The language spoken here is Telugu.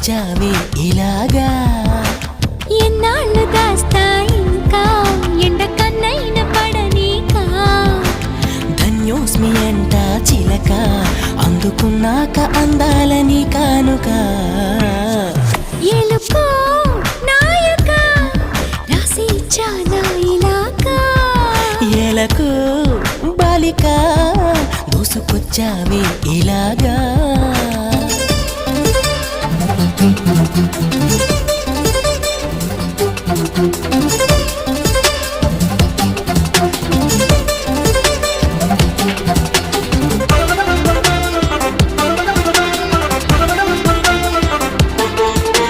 దూసుకొచ్చావే ఇలాగా ఎన్నాళ్ళు దాస్తా ఇంకా ఎండ కన్నైన పడనీకా ధన్యోస్మి అంట చిలక అందుకున్నాక అందాలని కానుక ఎలుకో నాయక రాసి ఇచ్చానా ఇలాగా ఎలకు బాలిక దూసుకొచ్చావే ఇలాగా